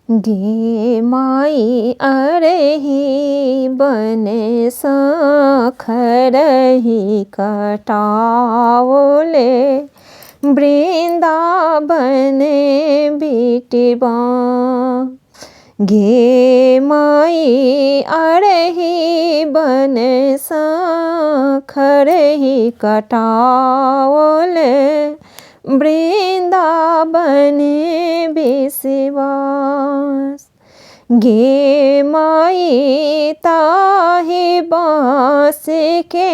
गे माई अरही बन सखरही कटाओले वृंदावन बिटिबा। गे माई अरही बन सखरही कटाओले वृंदावन बिसवास। गे माई ताहि बाँस के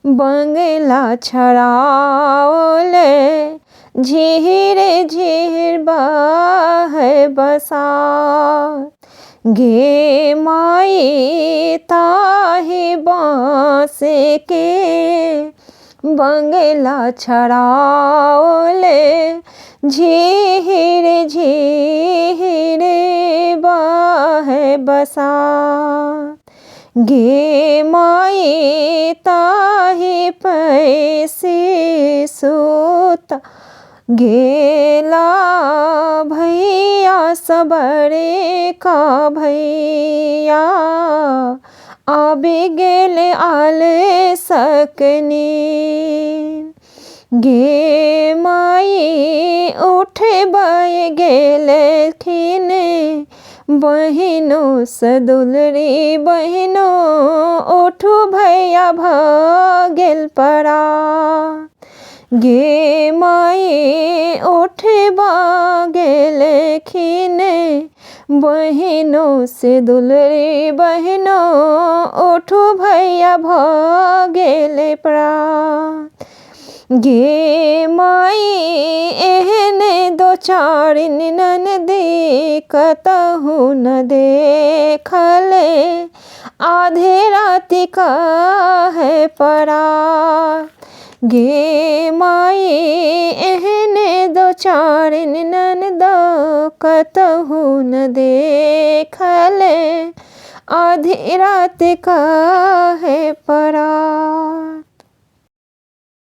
बंगला छड़ाओले झीर झीर बहे बसात। गे माई ताहि बाँस के बंगला छड़ाओले झीर झीर बहे बसात। गे माई ताहि पैसे सूत गेला भैया सबरे का भैया आबि गेल आल सकनी। गे माई उठबै गेलखिन बहिनो सदुलरी बहिनो उठू भैया भ गेल परा। गे माई उठबा गेलखिन बहिनो से दुलरी बहिनो उठू भैया भ गेल परा। गे माई एहने दो चार ननदी कतहु न देखले आधे राति कहे परा। गे माई एहने दो चार ननद कतहु न देखले आधी रात कहे परा।